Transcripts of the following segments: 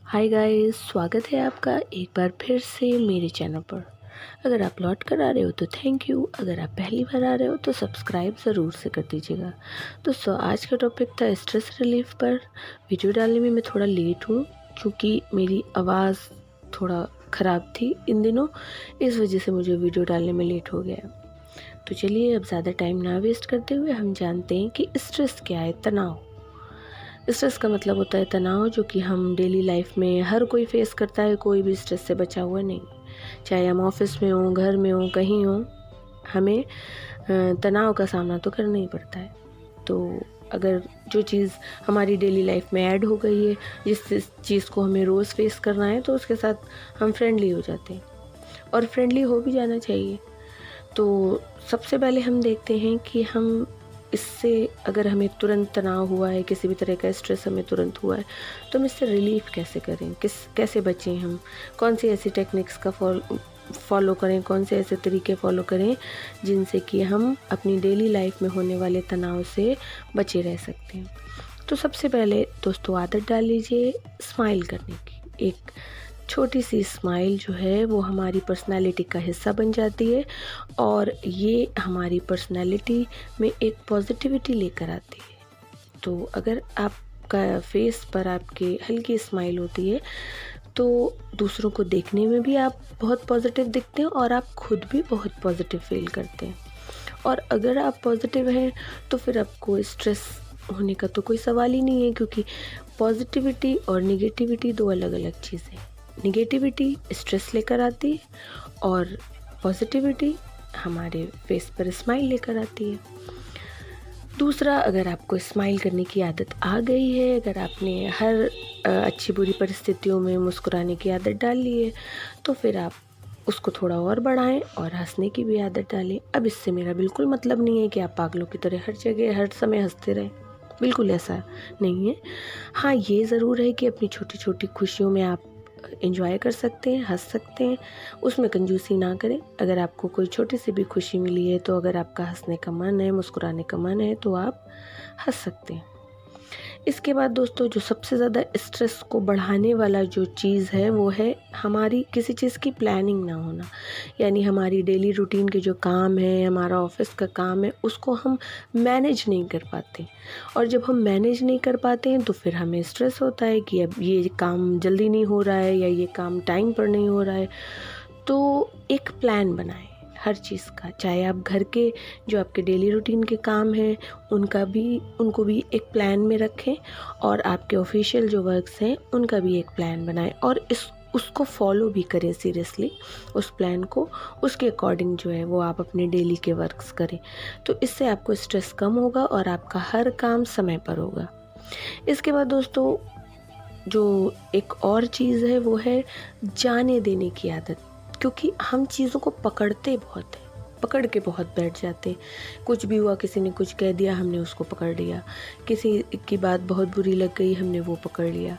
Hi guys, स्वागत है आपका एक बार फिर से मेरे चैनल पर। अगर आप लौट कर आ रहे हो तो थैंक यू। अगर आप पहली बार आ रहे हो तो सब्सक्राइब ज़रूर से कर दीजिएगा। दोस्तों, आज का टॉपिक था स्ट्रेस रिलीफ पर। वीडियो डालने में मैं थोड़ा लेट हूँ क्योंकि मेरी आवाज़ थोड़ा ख़राब थी इन दिनों, इस वजह से मुझे वीडियो डालने में लेट हो गया। तो चलिए अब ज़्यादा टाइम ना वेस्ट करते हुए हम जानते हैं कि स्ट्रेस क्या है। तनाव, स्ट्रेस का मतलब होता है तनाव, जो कि हम डेली लाइफ में हर कोई फेस करता है। कोई भी स्ट्रेस से बचा हुआ नहीं, चाहे हम ऑफिस में हों, घर में हों, कहीं हों, हमें तनाव का सामना तो करना ही पड़ता है। तो अगर जो चीज़ हमारी डेली लाइफ में ऐड हो गई है, जिस चीज़ को हमें रोज़ फेस करना है, तो उसके साथ हम फ्रेंडली हो जाते हैं और फ्रेंडली हो भी जाना चाहिए। तो सबसे पहले हम देखते हैं कि हम इससे, अगर हमें तुरंत तनाव हुआ है, किसी भी तरह का स्ट्रेस हमें तुरंत हुआ है, तो हम इससे रिलीफ कैसे करें, कैसे बचें, हम कौन सी ऐसी टेक्निक्स का फॉलो करें, कौन से ऐसे तरीके फॉलो करें जिनसे कि हम अपनी डेली लाइफ में होने वाले तनाव से बचे रह सकते हैं। तो सबसे पहले दोस्तों आदत डाल लीजिए स्माइल करने की। एक छोटी सी स्माइल जो है वो हमारी पर्सनालिटी का हिस्सा बन जाती है और ये हमारी पर्सनालिटी में एक पॉजिटिविटी लेकर आती है। तो अगर आपका फेस पर आपके हल्की स्माइल होती है तो दूसरों को देखने में भी आप बहुत पॉजिटिव दिखते हैं और आप खुद भी बहुत पॉजिटिव फील करते हैं। और अगर आप पॉजिटिव हैं तो फिर आपको स्ट्रेस होने का तो कोई सवाल ही नहीं है, क्योंकि पॉजिटिविटी और निगेटिविटी दो अलग अलग चीज़ें हैं। निगेटिविटी स्ट्रेस लेकर आती है और पॉजिटिविटी हमारे फेस पर स्माइल लेकर आती है। दूसरा, अगर आपको स्माइल करने की आदत आ गई है, अगर आपने हर अच्छी बुरी परिस्थितियों में मुस्कुराने की आदत डाल ली है, तो फिर आप उसको थोड़ा और बढ़ाएं और हंसने की भी आदत डालें। अब इससे मेरा बिल्कुल मतलब नहीं है कि आप पागलों की तरह हर जगह हर समय हंसते रहें, बिल्कुल ऐसा नहीं है। हाँ, ये ज़रूर है कि अपनी छोटी छोटी खुशियों में आप एंजॉय कर सकते हैं, हंस सकते हैं, उसमें कंजूसी ना करें। अगर आपको कोई छोटी सी भी खुशी मिली है, तो अगर आपका हंसने का मन है, मुस्कुराने का मन है, तो आप हंस सकते हैं। इसके बाद दोस्तों, जो सबसे ज़्यादा स्ट्रेस को बढ़ाने वाला जो चीज़ है वो है हमारी किसी चीज़ की प्लानिंग ना होना। यानी हमारी डेली रूटीन के जो काम है, हमारा ऑफिस का काम है, उसको हम मैनेज नहीं कर पाते। और जब हम मैनेज नहीं कर पाते हैं तो फिर हमें स्ट्रेस होता है कि अब ये काम जल्दी नहीं हो रहा है या ये काम टाइम पर नहीं हो रहा है। तो एक प्लान बनाएं हर चीज़ का, चाहे आप घर के जो आपके डेली रूटीन के काम हैं उनको भी एक प्लान में रखें, और आपके ऑफिशियल जो वर्क्स हैं उनका भी एक प्लान बनाएं और उसको फॉलो भी करें सीरियसली। उस प्लान को, उसके अकॉर्डिंग जो है वो आप अपने डेली के वर्क्स करें। तो इससे आपको स्ट्रेस कम होगा और आपका हर काम समय पर होगा। इसके बाद दोस्तों, जो एक और चीज़ है वो है जाने देने की आदत। क्योंकि हम चीज़ों को पकड़ते बहुत हैं, पकड़ के बहुत बैठ जाते हैं। कुछ भी हुआ, किसी ने कुछ कह दिया, हमने उसको पकड़ लिया। किसी की बात बहुत बुरी लग गई, हमने वो पकड़ लिया।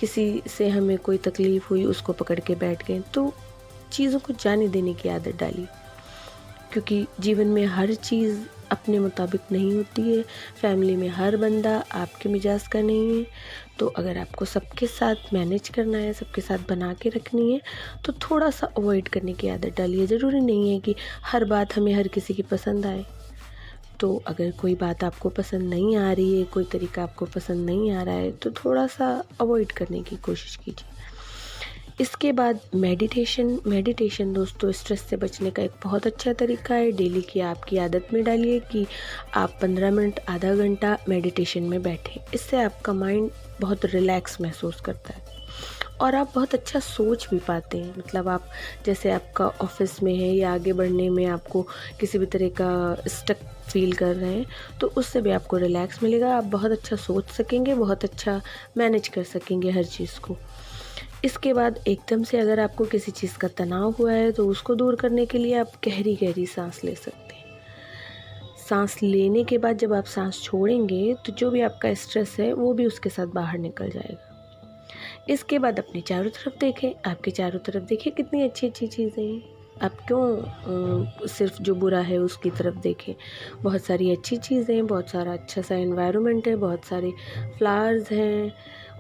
किसी से हमें कोई तकलीफ़ हुई, उसको पकड़ के बैठ गए। तो चीज़ों को जाने देने की आदत डाली, क्योंकि जीवन में हर चीज़ अपने मुताबिक नहीं होती है। फैमिली में हर बंदा आपके मिजाज का नहीं है। तो अगर आपको सबके साथ मैनेज करना है, सबके साथ बना के रखनी है, तो थोड़ा सा अवॉइड करने की आदत डालिए। ज़रूरी नहीं है कि हर बात हमें हर किसी की पसंद आए। तो अगर कोई बात आपको पसंद नहीं आ रही है, कोई तरीका आपको पसंद नहीं आ रहा है, तो थोड़ा सा अवॉइड करने की कोशिश कीजिए। इसके बाद मेडिटेशन दोस्तों स्ट्रेस से बचने का एक बहुत अच्छा तरीका है। डेली की आपकी आदत में डालिए कि आप 15 मिनट, आधा घंटा मेडिटेशन में बैठें। इससे आपका माइंड बहुत रिलैक्स महसूस करता है और आप बहुत अच्छा सोच भी पाते हैं। मतलब आप, जैसे आपका ऑफिस में है या आगे बढ़ने में आपको किसी भी तरह का स्टक फील कर रहे हैं, तो उससे भी आपको रिलैक्स मिलेगा। आप बहुत अच्छा सोच सकेंगे, बहुत अच्छा मैनेज कर सकेंगे हर चीज़ को। इसके बाद एकदम से अगर आपको किसी चीज़ का तनाव हुआ है, तो उसको दूर करने के लिए आप गहरी गहरी सांस ले सकते हैं। सांस लेने के बाद जब आप सांस छोड़ेंगे, तो जो भी आपका स्ट्रेस है वो भी उसके साथ बाहर निकल जाएगा। इसके बाद अपने चारों तरफ देखें, आपके चारों तरफ देखिए कितनी अच्छी अच्छी चीज़ें हैं। आप क्यों सिर्फ जो बुरा है उसकी तरफ देखें। बहुत सारी अच्छी चीज़ें हैं, बहुत सारा अच्छा सा एनवायरनमेंट है, बहुत सारे फ्लावर्स हैं,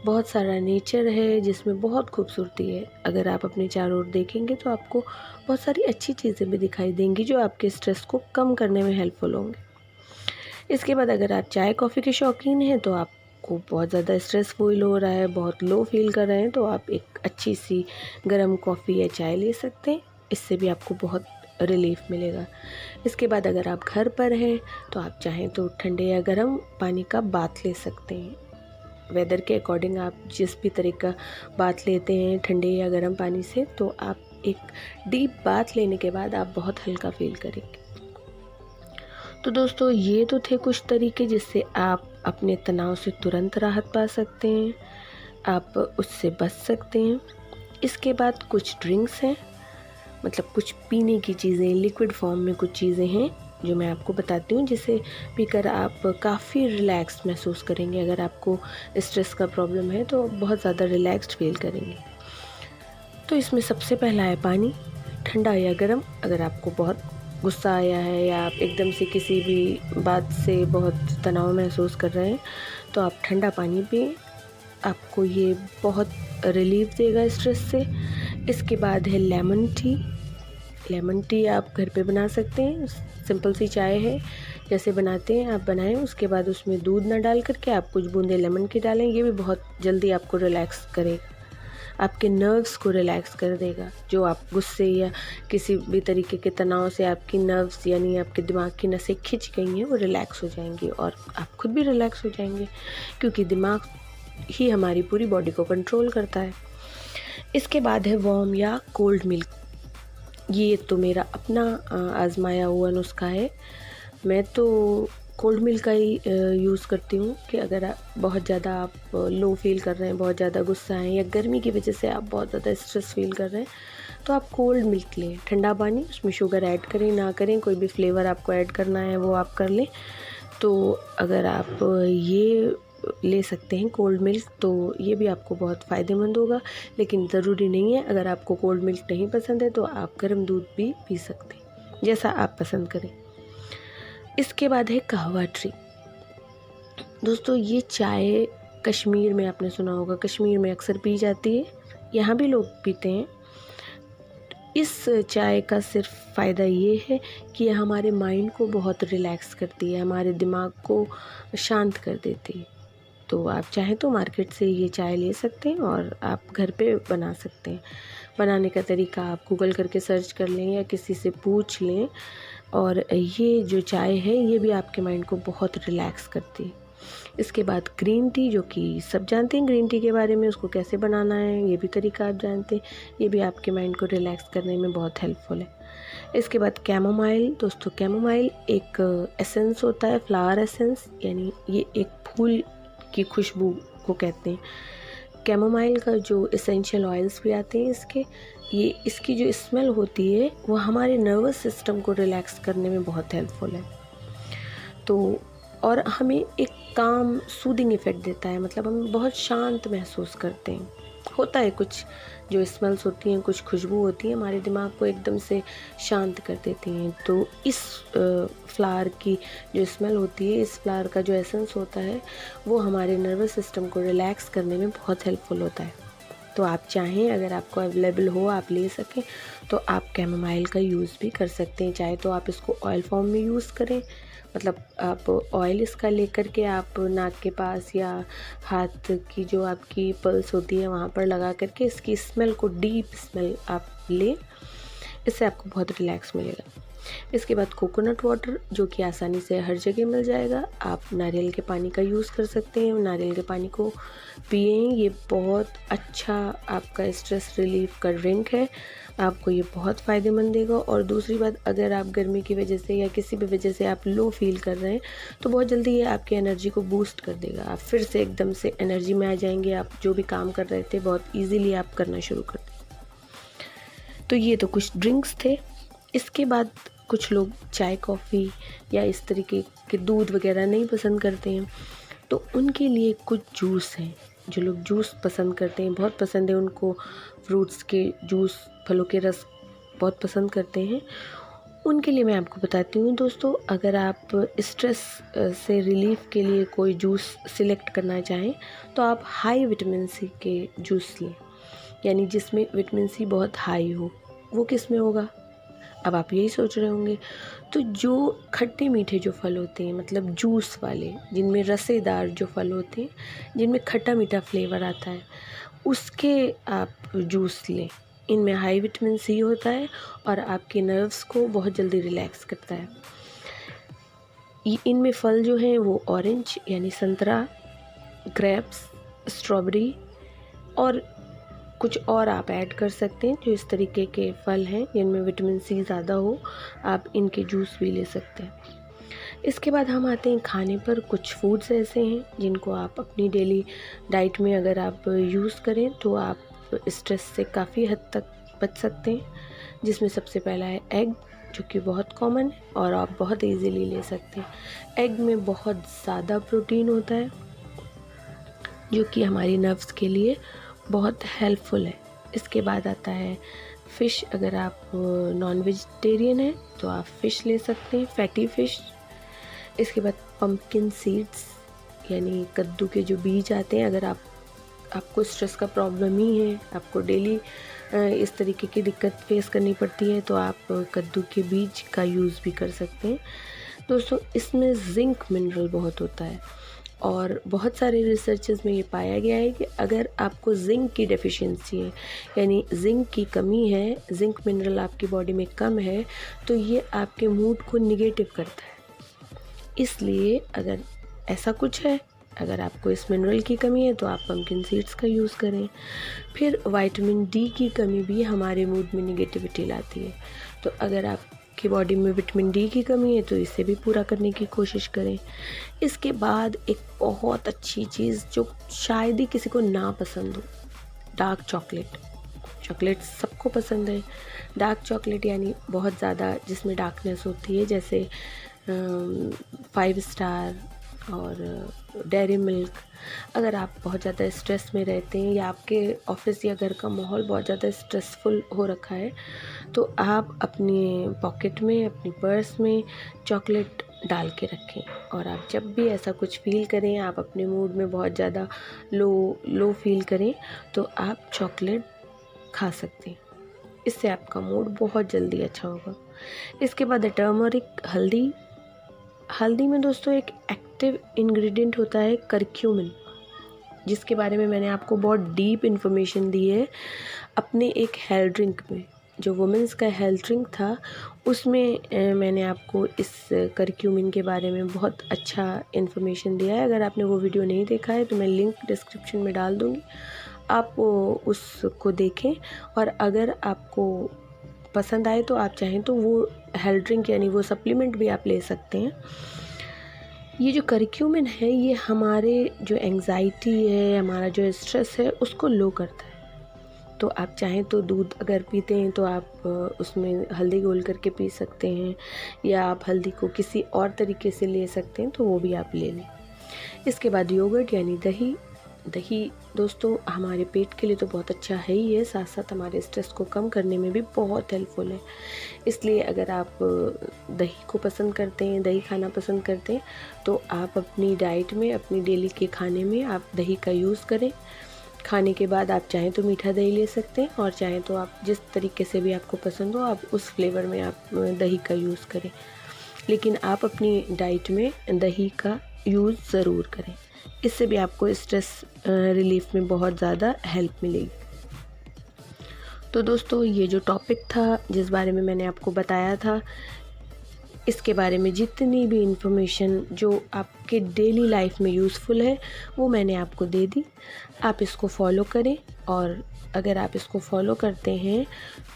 बहुत सारा नेचर है जिसमें बहुत खूबसूरती है। अगर आप अपने चारों ओर देखेंगे तो आपको बहुत सारी अच्छी चीज़ें भी दिखाई देंगी जो आपके स्ट्रेस को कम करने में हेल्पफुल होंगे। इसके बाद अगर आप चाय कॉफ़ी के शौकीन हैं तो आपको बहुत ज़्यादा स्ट्रेस फील हो रहा है, बहुत लो फील कर रहे हैं, तो आप एक अच्छी सी गर्म कॉफ़ी या चाय ले सकते हैं। इससे भी आपको बहुत रिलीफ मिलेगा। इसके बाद अगर आप घर पर हैं तो आप चाहें तो ठंडे या गर्म पानी का बाथ ले सकते हैं। वेदर के अकॉर्डिंग आप जिस भी तरह का बाथ लेते हैं ठंडे या गर्म पानी से, तो आप एक डीप बाथ लेने के बाद आप बहुत हल्का फील करेंगे। तो दोस्तों, ये तो थे कुछ तरीके जिससे आप अपने तनाव से तुरंत राहत पा सकते हैं, आप उससे बच सकते हैं। इसके बाद कुछ ड्रिंक्स हैं, मतलब कुछ पीने की चीज़ें, लिक्विड फॉर्म में कुछ चीज़ें हैं जो मैं आपको बताती हूँ, जिसे पीकर आप काफ़ी रिलैक्स महसूस करेंगे। अगर आपको स्ट्रेस का प्रॉब्लम है तो बहुत ज़्यादा रिलैक्स्ड फील करेंगे। तो इसमें सबसे पहला है पानी, ठंडा या गर्म। अगर आपको बहुत गुस्सा आया है या आप एकदम से किसी भी बात से बहुत तनाव महसूस कर रहे हैं तो आप ठंडा पानी पिएं, आपको ये बहुत रिलीफ देगा स्ट्रेस से। इसके बाद है लेमन टी। लेमन टी आप घर पे बना सकते हैं, सिंपल सी चाय है, जैसे बनाते हैं आप बनाएं। उसके बाद उसमें दूध ना डाल करके आप कुछ बूंदे लेमन की डालें, ये भी बहुत जल्दी आपको रिलैक्स करेगा, आपके नर्व्स को रिलैक्स कर देगा। जो आप गुस्से या किसी भी तरीके के तनाव से आपकी नर्व्स यानी आपके दिमाग की नसें खिंच गई हैं वो रिलैक्स हो जाएंगी और आप खुद भी रिलैक्स हो जाएंगे, क्योंकि दिमाग ही हमारी पूरी बॉडी को कंट्रोल करता है। इसके बाद है वार्म या कोल्ड मिल्क। ये तो मेरा अपना आजमाया हुआ नुस्खा है। मैं तो कोल्ड मिल्क का ही यूज़ करती हूँ कि अगर बहुत ज़्यादा आप लो फील कर रहे हैं, बहुत ज़्यादा गुस्सा है या गर्मी की वजह से आप बहुत ज़्यादा स्ट्रेस फील कर रहे हैं, तो आप कोल्ड मिल्क लें, ठंडा पानी, उसमें शुगर ऐड करें ना करें, कोई भी फ्लेवर आपको ऐड करना है वो आप कर लें। तो अगर आप ये ले सकते हैं कोल्ड मिल्क, तो ये भी आपको बहुत फ़ायदेमंद होगा। लेकिन ज़रूरी नहीं है, अगर आपको कोल्ड मिल्क नहीं पसंद है तो आप गर्म दूध भी पी सकते हैं, जैसा आप पसंद करें। इसके बाद है कहवा ट्री। दोस्तों, ये चाय कश्मीर में आपने सुना होगा, कश्मीर में अक्सर पी जाती है, यहाँ भी लोग पीते हैं। इस चाय का सिर्फ फ़ायदा ये है कि यह हमारे माइंड को बहुत रिलैक्स करती है, हमारे दिमाग को शांत कर देती है। तो आप चाहें तो मार्केट से ये चाय ले सकते हैं और आप घर पे बना सकते हैं। बनाने का तरीका आप गूगल करके सर्च कर लें या किसी से पूछ लें। और ये जो चाय है ये भी आपके माइंड को बहुत रिलैक्स करती है। इसके बाद ग्रीन टी, जो कि सब जानते हैं ग्रीन टी के बारे में, उसको कैसे बनाना है ये भी तरीका आप जानते हैं, ये भी आपके माइंड को रिलैक्स करने में बहुत हेल्पफुल है। इसके बाद कैमोमाइल। दोस्तों, कैमोमाइल एक एसेंस होता है, फ्लावर एसेंस, यानी ये एक फूल की खुशबू को कहते हैं। कैमोमाइल का जो एसेंशियल ऑयल्स भी आते हैं इसकी जो स्मेल होती है वो हमारे नर्वस सिस्टम को रिलैक्स करने में बहुत हेल्पफुल है। तो और हमें एक काम सूदिंग इफ़ेक्ट देता है, मतलब हम बहुत शांत महसूस करते हैं। होता है कुछ जो स्मेल्स होती हैं, कुछ खुशबू होती है, हमारे दिमाग को एकदम से शांत कर देती हैं। तो इस फ्लावर की जो स्मेल होती है, इस फ्लावर का जो एसेंस होता है वो हमारे नर्वस सिस्टम को रिलैक्स करने में बहुत हेल्पफुल होता है। तो आप चाहें, अगर आपको अवेलेबल हो, आप ले सकें, तो आप कैमोमाइल का यूज़ भी कर सकते हैं। चाहे तो आप इसको ऑयल फॉर्म में यूज़ करें, मतलब आप ऑयल इसका लेकर के आप नाक के पास या हाथ की जो आपकी पल्स होती है वहाँ पर लगा करके इसकी स्मेल को, डीप स्मेल आप लें, इससे आपको बहुत रिलैक्स मिलेगा। इसके बाद कोकोनट वाटर, जो कि आसानी से हर जगह मिल जाएगा। आप नारियल के पानी का यूज़ कर सकते हैं, नारियल के पानी को पिएं, ये बहुत अच्छा आपका स्ट्रेस रिलीफ का ड्रिंक है, आपको ये बहुत फ़ायदेमंद देगा। और दूसरी बात, अगर आप गर्मी की वजह से या किसी भी वजह से आप लो फील कर रहे हैं तो बहुत जल्दी ये आपकी एनर्जी को बूस्ट कर देगा, आप फिर से एकदम से एनर्जी में आ जाएंगे, आप जो भी काम कर रहे थे बहुत ईजीली आप करना शुरू कर दें। तो ये तो कुछ ड्रिंक्स थे। इसके बाद कुछ लोग चाय कॉफ़ी या इस तरीके के दूध वगैरह नहीं पसंद करते हैं, तो उनके लिए कुछ जूस हैं। जो लोग जूस पसंद करते हैं, बहुत पसंद है उनको, फ्रूट्स के जूस, फलों के रस बहुत पसंद करते हैं, उनके लिए मैं आपको बताती हूँ दोस्तों, अगर आप स्ट्रेस से रिलीफ के लिए कोई जूस सिलेक्ट करना चाहें तो आप हाई विटामिन सी के जूस लें, यानी जिसमें विटामिन सी बहुत हाई हो। वो किस में होगा? अब आप यही सोच रहे होंगे। तो जो खट्टे मीठे जो फल होते हैं, मतलब जूस वाले, जिनमें रसेदार जो फल होते हैं, जिनमें खट्टा मीठा फ्लेवर आता है, उसके आप जूस लें। इनमें हाई विटामिन सी होता है और आपके नर्व्स को बहुत जल्दी रिलैक्स करता है। इनमें फल जो हैं वो ऑरेंज यानी संतरा, ग्रेप्स, स्ट्रॉबेरी और कुछ और आप ऐड कर सकते हैं। जो इस तरीके के फल हैं जिनमें विटामिन सी ज़्यादा हो, आप इनके जूस भी ले सकते हैं। इसके बाद हम आते हैं खाने पर। कुछ फूड्स ऐसे हैं जिनको आप अपनी डेली डाइट में अगर आप यूज़ करें तो आप स्ट्रेस से काफ़ी हद तक बच सकते हैं, जिसमें सबसे पहला है एग, जो कि बहुत कॉमन है और आप बहुत इजीली ले सकते हैं। एग में बहुत ज़्यादा प्रोटीन होता है जो कि हमारी नर्व्स के लिए बहुत हेल्पफुल है। इसके बाद आता है फ़िश। अगर आप नॉन वेजिटेरियन हैं तो आप फ़िश ले सकते हैं, फैटी फ़िश। इसके बाद पम्पकिन सीड्स यानी कद्दू के जो बीज आते हैं। अगर आपको स्ट्रेस का प्रॉब्लम ही है, आपको डेली इस तरीके की दिक्कत फेस करनी पड़ती है, तो आप कद्दू के बीज का यूज़ भी कर सकते हैं। दोस्तों, इसमें जिंक मिनरल बहुत होता है और बहुत सारे रिसर्चेस में ये पाया गया है कि अगर आपको जिंक की डेफिशिएंसी है, यानी जिंक की कमी है, जिंक मिनरल आपकी बॉडी में कम है, तो ये आपके मूड को निगेटिव करता है। इसलिए अगर ऐसा कुछ है, अगर आपको इस मिनरल की कमी है, तो आप पम्पकिन सीड्स का यूज़ करें। फिर विटामिन डी की कमी भी हमारे मूड में निगेटिविटी लाती है, तो अगर आपकी बॉडी में विटामिन डी की कमी है तो इसे भी पूरा करने की कोशिश करें। इसके बाद एक बहुत अच्छी चीज़ जो शायद ही किसी को ना पसंद हो, डार्क चॉकलेट। चॉकलेट सबको पसंद है। डार्क चॉकलेट यानी बहुत ज़्यादा जिसमें डार्कनेस होती है, जैसे 5 स्टार और डेयरी मिल्क। अगर आप बहुत ज़्यादा स्ट्रेस में रहते हैं या आपके ऑफिस या घर का माहौल बहुत ज़्यादा स्ट्रेसफुल हो रखा है, तो आप अपने पॉकेट में, अपनी पर्स में चॉकलेट डाल के रखें। और आप जब भी ऐसा कुछ फील करें, आप अपने मूड में बहुत ज़्यादा लो फील करें, तो आप चॉकलेट खा सकते हैं। इससे आपका मूड बहुत जल्दी अच्छा होगा। इसके बाद टर्मरिक, हल्दी में दोस्तों एक एक्टिव इंग्रेडिएंट होता है करक्यूमिन, जिसके बारे में मैंने आपको बहुत डीप इन्फॉर्मेशन दी है अपने एक हेल्थ ड्रिंक में। जो वुमेंस का हेल्थ ड्रिंक था उसमें मैंने आपको इस करक्यूमिन के बारे में बहुत अच्छा इन्फॉर्मेशन दिया है। अगर आपने वो वीडियो नहीं देखा है तो मैं लिंक डिस्क्रिप्शन में डाल दूँगी, आप उसको देखें। और अगर आपको पसंद आए तो आप चाहें तो वो हेल्थ ड्रिंक यानी वो सप्लीमेंट भी आप ले सकते हैं। ये जो करक्यूमिन है, ये हमारे जो एंग्जाइटी है, हमारा जो स्ट्रेस है, उसको लो करता है। तो आप चाहें तो दूध अगर पीते हैं तो आप उसमें हल्दी घोल करके पी सकते हैं, या आप हल्दी को किसी और तरीके से ले सकते हैं, तो वो भी आप ले लें। इसके बाद योगर्ट यानी दही दोस्तों हमारे पेट के लिए तो बहुत अच्छा है ही है, साथ साथ हमारे स्ट्रेस को कम करने में भी बहुत हेल्पफुल है। इसलिए अगर आप दही को पसंद करते हैं, दही खाना पसंद करते हैं, तो आप अपनी डाइट में, अपनी डेली के खाने में आप दही का यूज़ करें। खाने के बाद आप चाहें तो मीठा दही ले सकते हैं, और चाहें तो आप जिस तरीके से भी आपको पसंद हो, आप उस फ्लेवर में आप दही का यूज़ करें। लेकिन आप अपनी डाइट में दही का यूज़ ज़रूर करें, इससे भी आपको स्ट्रेस रिलीफ में बहुत ज़्यादा हेल्प मिलेगी। तो दोस्तों, ये जो टॉपिक था, जिस बारे में मैंने आपको बताया था, इसके बारे में जितनी भी इन्फॉर्मेशन जो आपके डेली लाइफ में यूज़फुल है वो मैंने आपको दे दी। आप इसको फॉलो करें, और अगर आप इसको फॉलो करते हैं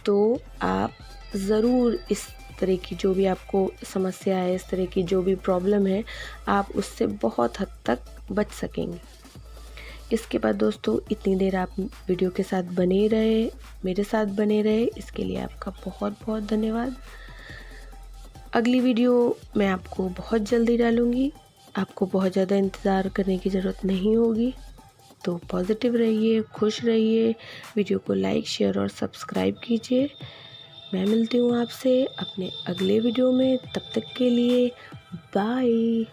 तो आप ज़रूर इस तरह की जो भी आपको समस्या है, इस तरह की जो भी प्रॉब्लम है, आप उससे बहुत हद तक बच सकेंगे। इसके बाद दोस्तों, इतनी देर आप वीडियो के साथ बने रहे, मेरे साथ बने रहे, इसके लिए आपका बहुत बहुत धन्यवाद। अगली वीडियो मैं आपको बहुत जल्दी डालूँगी, आपको बहुत ज़्यादा इंतज़ार करने की ज़रूरत नहीं होगी। तो पॉजिटिव रहिए, खुश रहिए, वीडियो को लाइक, शेयर और सब्सक्राइब कीजिए। मैं मिलती हूँ आपसे अपने अगले वीडियो में, तब तक के लिए बाय।